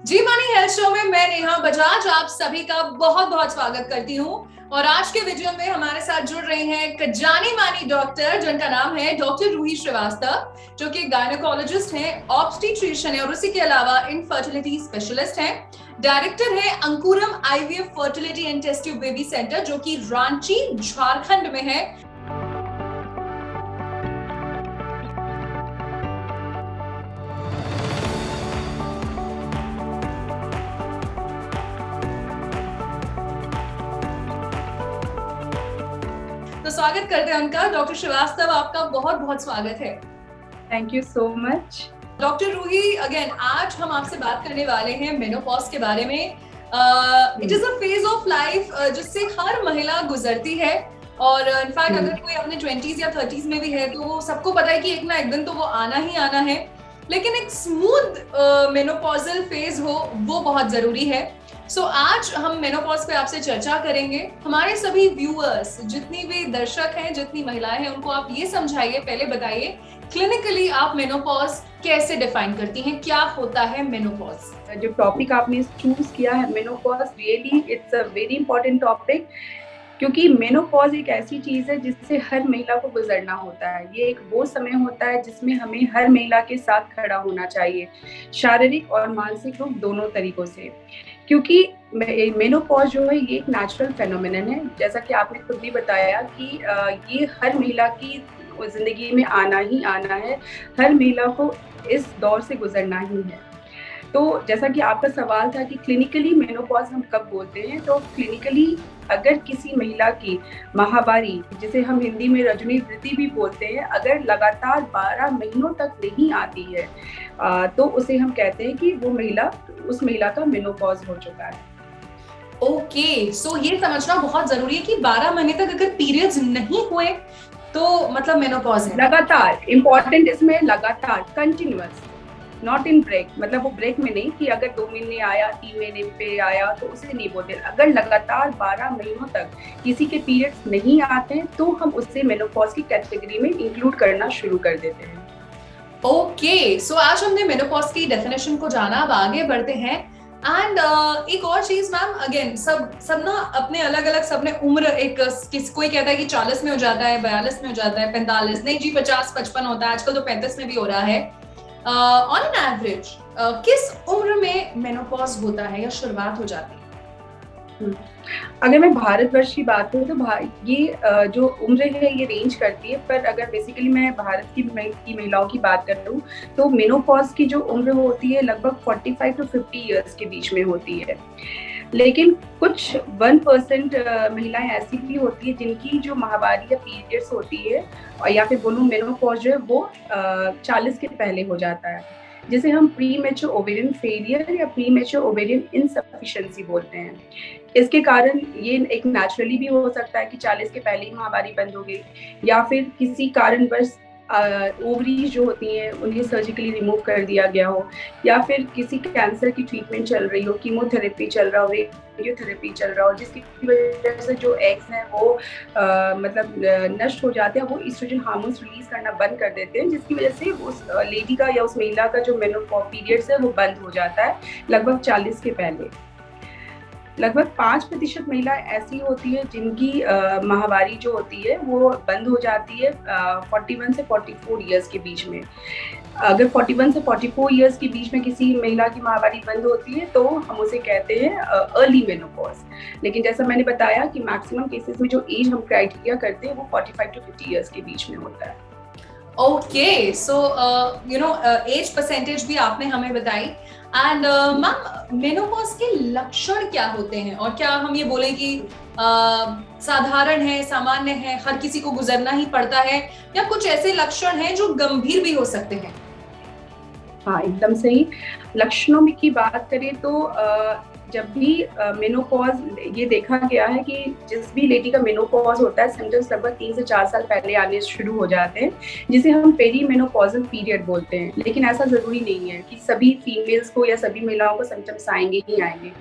जी मानी health show में मैं नेहा बजाज आप सभी का बहुत बहुत स्वागत करती हूँ। और आज के वीडियो में हमारे साथ जुड़ रही हैं एक जानी मानी डॉक्टर जिनका नाम है डॉक्टर रूही श्रीवास्तव, जो कि गायनेकोलॉजिस्ट हैं, ऑब्स्टेट्रिशियन है और उसी के अलावा इनफर्टिलिटी स्पेशलिस्ट हैं। डायरेक्टर है Ankuram IVF fertility and test tube baby centre, जो कि रांची झारखंड में है। तो स्वागत करते हैं उनका। डॉक्टर श्रीवास्तव, आपका बहुत बहुत स्वागत है। Thank you so much. Doctor Ruhi, again आज हम आपसे बात करने वाले हैं मेनोपॉज के बारे में। It is a phase of life जिससे हर महिला गुजरती है, और इनफैक्ट अगर कोई अपने 20s या 30s में भी है तो वो सबको पता है कि एक ना एक दिन तो वो आना ही आना है। लेकिन एक स्मूथ मेनोपॉजल फेज हो वो बहुत जरूरी है। सो आज हम मेनोपॉज पे आपसे चर्चा करेंगे। हमारे सभी व्यूअर्स, जितनी भी दर्शक हैं, जितनी महिलाएं हैं, उनको आप ये समझाइए, पहले बताइए क्लिनिकली आप मेनोपॉज कैसे डिफाइन करती हैं, क्या होता है मेनोपॉज? जो टॉपिक आपने चूज किया है menopause, really it's a very important topic, क्योंकि मेनोपॉज एक ऐसी चीज है जिससे हर महिला को गुजरना होता है। ये एक वो समय होता है जिसमें हमें हर महिला के साथ खड़ा होना चाहिए, शारीरिक और मानसिक रूप दोनों तरीकों से। क्योंकि मेनोपॉज जो है ये एक नेचुरल फेनोमेनन है, जैसा कि आपने खुद भी बताया कि ये हर महिला की जिंदगी में आना ही आना है, हर महिला को इस दौर से गुजरना ही है। तो जैसा कि आपका सवाल था कि क्लिनिकली मेनोपॉज हम कब बोलते हैं, तो क्लिनिकली अगर किसी महिला की माहवारी, जिसे हम हिंदी में रजनी वृत्ति भी बोलते हैं, अगर लगातार 12 महीनों तक नहीं आती है तो उसे हम कहते हैं कि उस महिला का मेनोपॉज हो चुका है। ओके, सो ये समझना बहुत जरूरी है कि 12 महीने तक अगर पीरियड्स नहीं हुए तो मतलब मेनोपॉज है। लगातार इंपॉर्टेंट इसमें, लगातार, कंटिन्यूअस, नॉट इन ब्रेक। मतलब वो ब्रेक में नहीं कि अगर 2 महीने आया, 3 महीने पे आया तो उसे नहीं बोलते। अगर लगातार 12 महीनों तक किसी के पीरियड्स नहीं आते हैं तो हम उससे मेनोपॉज की कैटेगरी में इंक्लूड करना शुरू कर देते हैं। ओके, सो आज हमने मेनोपॉज की डेफिनेशन को जाना, अब आगे बढ़ते हैं। एंड एक और चीज मैम, अगेन सब ना अपने अलग अलग, सबने उम्र, एक कोई कहता है कि 40 में हो जाता है, 42 में हो जाता है, 45 नहीं जी, 50-55 होता है, आजकल तो 35 में भी हो रहा है। ऑन एन एवरेज किस उम्र में मेनोपॉज होता है या शुरुआत हो जाती है? अगर मैं भारतवर्ष की बात करूँ तो ये जो उम्र है ये रेंज करती है, पर अगर बेसिकली मैं भारत की महिलाओं की बात कर लूँ तो मेनोपॉज की जो उम्र होती है लगभग 45 to 50 ईयर्स के बीच में होती है। लेकिन कुछ 1% महिलाएं ऐसी भी होती है जिनकी जो माहवारी या पीरियड्स होती है, और या फिर बोलूँ मेनोपॉज जो है वो 40 के पहले हो जाता है, जिसे हम प्री मैच्योर ओवेरियन फेलियर या प्री मैच्योर ओवेरियन इनसफिशिएंसी बोलते हैं। इसके कारण ये एक नेचुरली भी हो सकता है कि 40 के पहले ही माहवारी बंद हो गई, या फिर किसी कारणवश ओवरीज जो होती हैं उन्हें सर्जिकली रिमूव कर दिया गया हो, या फिर किसी कैंसर की ट्रीटमेंट चल रही हो, कीमोथेरेपी चल रहा हो, रेडियोथेरेपी चल रहा हो, जिसकी वजह से जो एग्स हैं वो मतलब नष्ट हो जाते हैं, वो ईस्ट्रोजन हार्मोन्स रिलीज करना बंद कर देते हैं, जिसकी वजह से उस लेडी का या उस महिला का जो मेनोपॉज पीरियड्स है वो बंद हो जाता है लगभग 40 के पहले। लगभग 5% महिला ऐसी होती है जिनकी माहवारी जो होती है वो बंद हो जाती है 41 से 44 ईयर्स के बीच में। अगर 41 से 44 ईयर्स के बीच में किसी महिला की माहवारी बंद होती है तो हम उसे कहते हैं अर्ली मेनोपॉज। लेकिन जैसा मैंने बताया कि मैक्सिमम केसेस में जो एज हम क्राइटेरिया करते हैं वो 45 to 50 ईयर्स के बीच में होता है। ओके, सो एज परसेंटेज भी आपने हमें बताई। एंड मैम, मेनोपॉज के लक्षण क्या होते हैं, और क्या हम ये बोले कि साधारण है, सामान्य है, हर किसी को गुजरना ही पड़ता है, या कुछ ऐसे लक्षण हैं जो गंभीर भी हो सकते हैं? हाँ, एकदम सही। लक्षणों की बात करें तो जब भी मेनोपॉज, ये देखा गया है कि जिस भी लेडी का मेनोपॉज होता है सिम्टम्स लगभग 3 से 4 साल पहले आने शुरू हो जाते हैं, जिसे हम पेरी मेनोपॉजल पीरियड बोलते हैं। लेकिन ऐसा जरूरी नहीं है कि सभी फीमेल्स को या सभी महिलाओं को सिम्टम्स आएंगे ही आएंगे।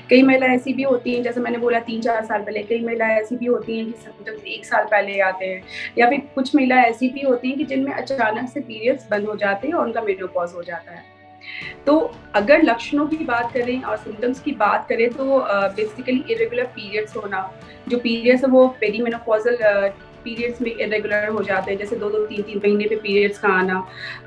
कई महिला ऐसी भी होती हैं, जैसे मैंने बोला 3-4 साल पहले, कई महिला ऐसी भी होती हैं कि सिम्टम्स 1 साल पहले आते हैं, या फिर कुछ महिला ऐसी भी होती हैं कि जिनमें अचानक से पीरियड्स बंद हो जाते हैं और उनका मेनोपॉज हो जाता है। तो अगर लक्षणों की बात करें और सिम्टम्स की बात करें तो बेसिकली इरेगुलर पीरियड्स होना, जो पीरियड्स है वो पेरीमेनोपॉजल पीरियड्स में इरेगुलर हो जाते हैं, जैसे 2-2 3-3 महीने पे पीरियड्स का आना,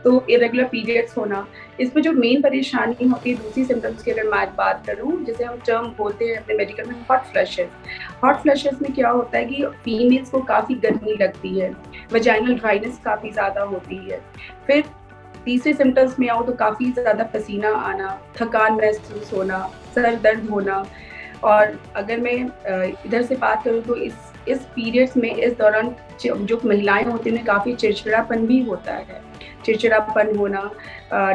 तो इरेगुलर पीरियड्स होना। इसमें जो मेन परेशानी होती है दूसरी सिम्टम्स की अगर मैं बात करूँ, जैसे हम टर्म बोलते हैं अपने मेडिकल में हॉट फ्लशेस। हॉट फ्लशेस में क्या होता है कि फीमेल्स को काफ़ी गर्मी लगती है, वजाइनल ड्राइनेस काफ़ी ज़्यादा होती है। फिर तीसरे सिम्टम्स में आओ तो काफ़ी ज़्यादा पसीना आना, थकान महसूस होना, सर दर्द होना। और अगर मैं इधर से बात करूँ तो इस पीरियड्स में इस दौरान जो महिलाएं होती हैं काफ़ी चिड़चिड़ापन भी होता है, चिड़चिड़ापन होना,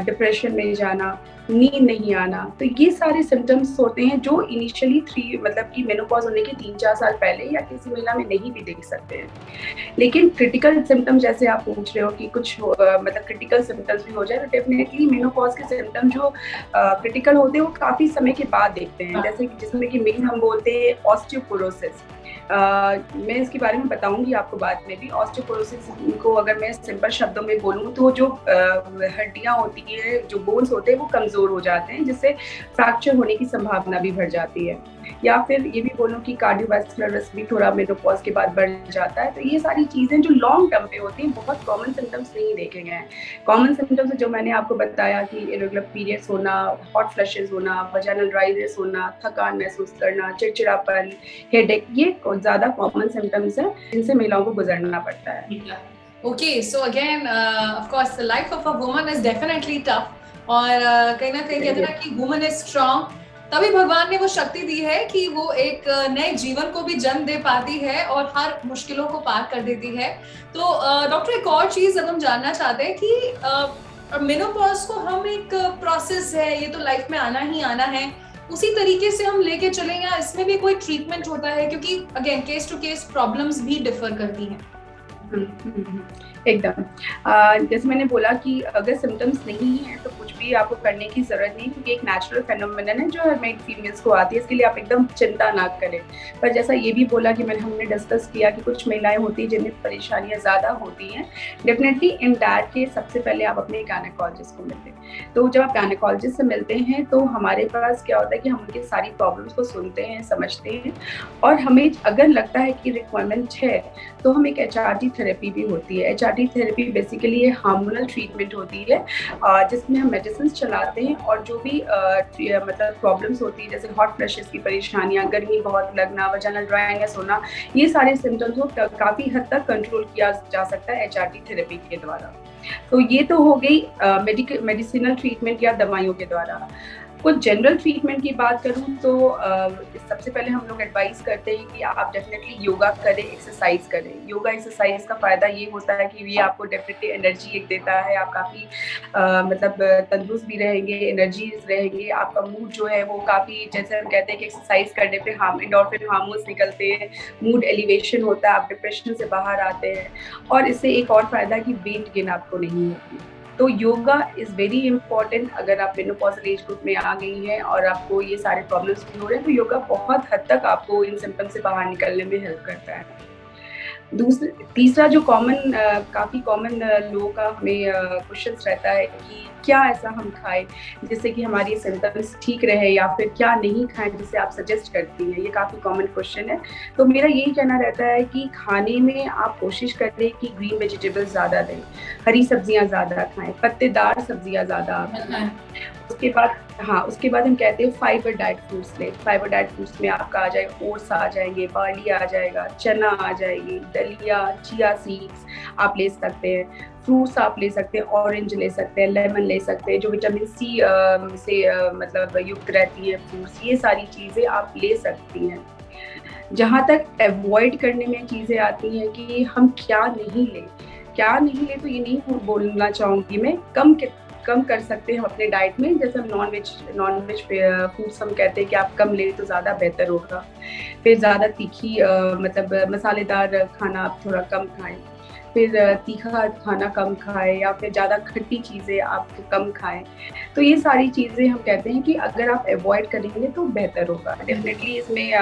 डिप्रेशन में जाना, नींद नहीं आना। तो ये सारे सिम्टम्स होते हैं जो इनिशियली मतलब कि मेनोपॉज होने के 3-4 साल पहले या किसी महिला में नहीं भी देख सकते हैं। लेकिन क्रिटिकल सिम्टम जैसे आप पूछ रहे हो कि कुछ मतलब क्रिटिकल सिम्टम्स भी हो जाए, तो डेफिनेटली मेनोपॉज के सिम्टम जो क्रिटिकल होते हैं वो काफ़ी समय के बाद देखते हैं, जैसे कि जिसमें कि मेन हम बोलते हैं ऑस्टियोपोरोसिस। मैं इसके बारे में बताऊंगी आपको बाद में भी। ऑस्टियोपोरोसिस को अगर मैं सिंपल शब्दों में बोलूँ तो जो हड्डियाँ होती है, जो बोन्स होते हैं वो कमज़ोर हो जाते हैं, जिससे फ्रैक्चर होने की संभावना भी बढ़ जाती है। या फिर ये भी बोलूँ कि कार्डियोवैस्कुलर रिस्क भी थोड़ा मेनोपॉज के बाद बढ़ जाता है। तो ये सारी चीज़ें जो लॉन्ग टर्म पे होती हैं, बहुत कॉमन सिम्टम्स नहीं देखे गए हैं। कॉमन सिम्टम्स जो मैंने आपको बताया कि इरेगुलर पीरियड्स होना, हॉट फ्लशेस होना, वजाइनल ड्राइनेस होना, थकान महसूस करना, चिड़चिड़ापन, हेडेक, ये ज़्यादा कॉमन सिम्टम्स हैं जिनसे महिलाओं को गुजरना पड़ता है। Okay, so again, of course, the life of a woman is definitely tough. और कहीं ना कहीं कहते हैं कि woman is strong, तभी भगवान ने वो शक्ति दी है कि वो एक नए जीवन को भी जन्म दे पाती है और हर मुश्किलों को पार कर देती है। तो डॉक्टर, एक और चीज अब हम जानना चाहते हैं कि मेनोपॉज को हम एक प्रोसेस है, ये तो लाइफ में आना ही आना है, उसी तरीके से हम लेके चलें या इसमें भी कोई ट्रीटमेंट होता है? क्योंकि again case to case problems भी डिफर करती हैं। एकदम जैसे मैंने बोला कि अगर सिम्टम्स नहीं है तो कुछ भी आपको करने की जरूरत नहीं, क्योंकि एक नेचुरल फेनोमेनन है जो हर फीमेल्स को आती है, इसके लिए आप एकदम चिंता ना करें। पर जैसा ये भी बोला कि हमने डिस्कस किया कि कुछ महिलाएं होती हैं जिन्हें परेशानियां ज़्यादा होती हैं, डेफिनेटली इन दैट केस सबसे पहले आप अपने गायनेकोलॉजिस्ट को मिलते हैं। तो जब आप गायनेकोलॉजिस्ट से मिलते हैं तो हमारे पास क्या होता है कि हम उनकी सारी प्रॉब्लम्स को सुनते हैं, समझते हैं, और हमें अगर लगता है कि रिक्वायरमेंट है तो हम एक HRT थेरेपी भी होती है। HRT थेरेपी बेसिकली ये हार्मोनल ट्रीटमेंट होती है जिसमें हम मेडिसिन चलाते हैं और जो भी मतलब प्रॉब्लम्स होती है, जैसे हॉट फ्लशेस की परेशानियां, गर्मी बहुत लगना, वजाइनल ड्राइनेस होना, ये सारे सिम्टम्स को काफ़ी हद तक कंट्रोल किया जा सकता है HRT थेरेपी के द्वारा। तो ये तो हो गई मेडिसिनल ट्रीटमेंट या दवाइयों के द्वारा। कुछ जनरल ट्रीटमेंट की बात करूँ तो सबसे पहले हम लोग एडवाइस करते हैं कि आप डेफिनेटली योगा करें, एक्सरसाइज करें। योगा एक्सरसाइज का फ़ायदा ये होता है कि ये आपको डेफिनेटली एनर्जी एक देता है, आप काफ़ी मतलब तंदुरुस्त भी रहेंगे, एनर्जीज रहेंगे, आपका मूड जो है वो काफ़ी, जैसे हम कहते हैं कि एक्सरसाइज करने पे एंडोर्फिन हार्मोन्स निकलते हैं, मूड एलिवेशन होता है, आप डिप्रेशन से बाहर आते हैं। और इससे एक और फ़ायदा कि वेट गेन आपको नहीं होती। तो योगा इज़ वेरी इंपॉर्टेंट। अगर आप मेनोपॉजल एज ग्रुप में आ गई हैं और आपको ये सारे प्रॉब्लम्स भी हो रहे हैं तो योगा बहुत हद तक आपको इन सिम्टम से बाहर निकलने में हेल्प करता है। तीसरा जो काफ़ी कॉमन लोगों का हमें क्वेश्चन रहता है कि क्या ऐसा हम खाएं जिससे कि हमारी सिम्टम्स ठीक रहे, या फिर क्या नहीं खाएं जिसे आप सजेस्ट करती हैं। ये काफ़ी कॉमन क्वेश्चन है। तो मेरा यही कहना रहता है कि खाने में आप कोशिश करें कि ग्रीन वेजिटेबल्स ज़्यादा दें, हरी सब्जियां ज़्यादा खाएं, पत्तेदार सब्जियां ज़्यादा खाएं। उसके बाद हम कहते हैं फाइबर डाइट फूड्स लें। फाइबर डाइट फूड्स में आपका आ जाएगा, ओट्स आ जाएंगे, बार्ली आ जाएगा, चना आ जाएगी, दलिया, चिया सीड्स आप ले सकते हैं, फ्रूट्स आप ले सकते हैं, ऑरेंज ले सकते हैं, लेमन ले सकते हैं, जो विटामिन सी से मतलब युक्त रहती है फ्रूट्स, ये सारी चीज़ें आप ले सकती हैं। जहाँ तक अवॉइड करने में चीज़ें आती हैं कि हम क्या नहीं लें, तो ये नहीं बोलना चाहूँगी मैं, कम कर सकते हैं हम अपने डाइट में। जैसे हम नॉन वेज फूड्स हम कहते हैं कि आप कम लें तो ज़्यादा बेहतर होगा। फिर ज़्यादा तीखी मतलब मसालेदार खाना आप थोड़ा कम खाएं, फिर तीखा खाना कम खाएं, या फिर ज़्यादा खट्टी चीज़ें आप कम खाएं। तो ये सारी चीज़ें हम कहते हैं कि अगर आप अवॉइड करेंगे तो बेहतर होगा। डेफिनेटली इसमें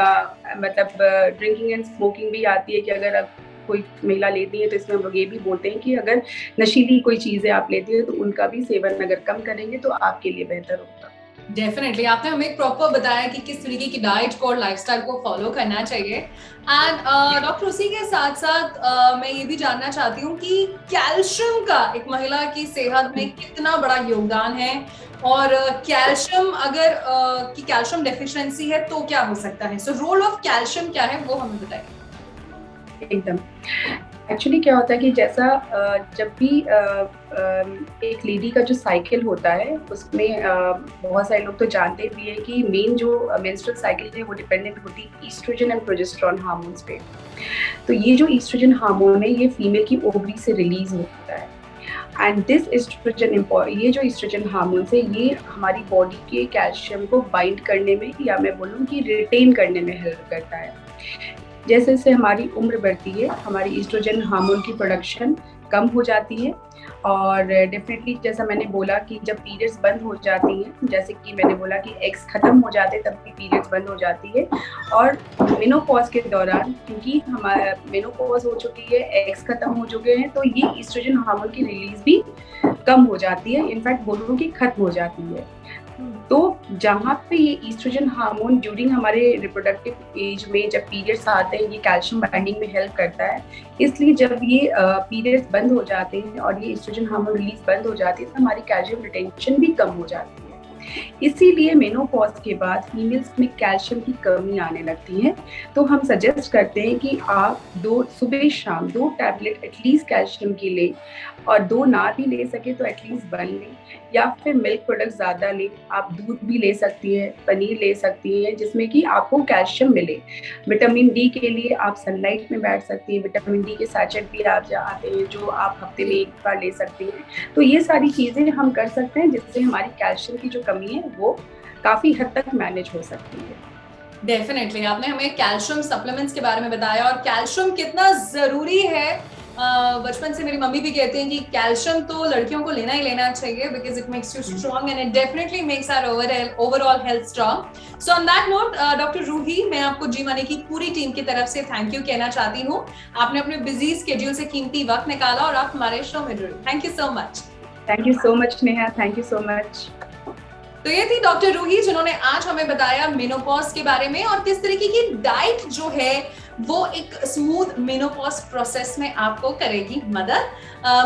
मतलब ड्रिंकिंग एंड स्मोकिंग भी आती है कि अगर आप कोई महिला लेती है तो इसमें हम लोग ये भी बोलते हैं कि अगर नशीली कोई चीजें आप लेती है तो उनका भी सेवन अगर कम करेंगे तो आपके लिए बेहतर होगा। डेफिनेटली आपने हमें प्रॉपर बताया कि किस तरीके की डाइट को और लाइफस्टाइल को फॉलो करना चाहिए। एंड डॉक्टर उसी के साथ साथ मैं ये भी जानना चाहती हूँ कि कैल्शियम का एक महिला की सेहत में कितना बड़ा योगदान है, और कैल्शियम अगर की कैल्शियम डेफिशिएंसी है तो क्या हो सकता है। सो रोल ऑफ कैल्शियम क्या है वो हमें बताइए। एकदम, एक्चुअली क्या होता है कि जैसा जब भी एक लेडी का जो साइकिल होता है उसमें बहुत सारे लोग तो जानते भी हैं कि मेन जो मेंस्ट्रुअल साइकिल है वो डिपेंडेंट होती है ईस्ट्रोजन एंड प्रोजेस्टेरोन हार्मोन्स पे। तो ये जो ईस्ट्रोजन हार्मोन है ये फीमेल की ओवरी से रिलीज होता है, एंड दिस एस्ट्रोजन, ये जो ईस्ट्रोजन हार्मोन्स है ये हमारी बॉडी के कैल्शियम को बाइंड करने में, या मैं बोलूँ कि रिटेन करने में हेल्प करता है। जैसे जैसे हमारी उम्र बढ़ती है हमारी ईस्ट्रोजन हार्मोन की प्रोडक्शन कम हो जाती है, और डेफिनेटली जैसा मैंने बोला कि जब पीरियड्स बंद हो जाती हैं, जैसे कि मैंने बोला कि एग्स खत्म हो जाते हैं तब भी पीरियड्स बंद हो जाती है, और मेनोपॉज के दौरान क्योंकि हमारा मेनोपॉज हो चुकी है, एग्स खत्म हो चुके हैं, तो ये ईस्ट्रोजन हार्मोन की रिलीज भी कम हो जाती है, इनफैक्ट बोलूँ कि खत्म हो जाती है। तो जहाँ पे ये ईस्ट्रोजन हार्मोन ड्यूरिंग हमारे रिप्रोडक्टिव एज में जब पीरियड्स आते हैं ये कैल्शियम बाइंडिंग में हेल्प करता है, इसलिए जब ये पीरियड्स बंद हो जाते हैं और ये ईस्ट्रोजन हार्मोन रिलीज बंद हो जाती है तो हमारी कैल्शियम रिटेंशन भी कम हो जाती है। इसीलिए मेनोपॉज के बाद फीमेल्स में कैल्शियम की कमी आने लगती है, तो हम सजेस्ट करते हैं कि आप सुबह शाम 2 टैबलेट एटलीस्ट कैल्शियम की लें, और 2 ना भी ले सके तो एटलीस्ट 1 लें, या फिर मिल्क प्रोडक्ट ज़्यादा लें। आप दूध भी ले सकती हैं, पनीर ले सकती हैं, जिसमें कि आपको कैल्शियम मिले। विटामिन डी के लिए आप सनलाइट में बैठ सकती हैं, विटामिन डी के सैचेट भी आते हैं जो आप हफ्ते में 1 बार ले सकती हैं। तो ये सारी चीज़ें हम कर सकते हैं जिससे हमारी कैल्शियम की जो कमी है वो काफ़ी हद तक मैनेज हो सकती है। डेफिनेटली आपने हमें कैल्शियम सप्लीमेंट्स के बारे में बताया, और कैल्शियम कितना जरूरी है। बचपन से मेरी मम्मी भी कहती हैं कि कैल्शियम तो लड़कियों को लेना ही लेना चाहिए, because it makes you strong and it definitely makes our overall health strong. So on that note doctor Ruhi, मैं आपको जी मनी की पूरी टीम की तरफ से थैंक यू कहना चाहती हूँ। आपने अपने बिजी स्केड्यूल से कीमती वक्त निकाला और आप हमारे शो में जुड़े। Thank you so much. Thank you so much Neha, thank you so much. तो ये थी डॉक्टर रूही जिन्होंने आज हमें बताया मेनोपॉज के बारे में और किस तरीके की डाइट जो है वो एक स्मूथ मेनोपॉज प्रोसेस में आपको करेगी मदद।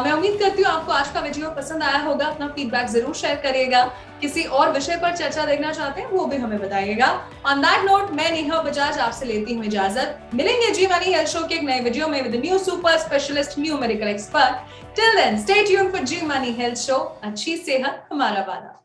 मैं उम्मीद करती हूँ आपको आज का वीडियो पसंद आया होगा। अपना फीडबैक जरूर शेयर करिएगा। किसी और विषय पर चर्चा देखना चाहते हैं वो भी हमें बताइएगा। ऑन दैट नोट, मैं नेहा बजाज आपसे लेती हूँ इजाजत। मिलेंगे जी मनी हेल्थ शो के एक नए वीडियो में with new super specialist, new medical expert. Till then stay tuned for Zee money health show. अच्छी सेहत हमारा वादा।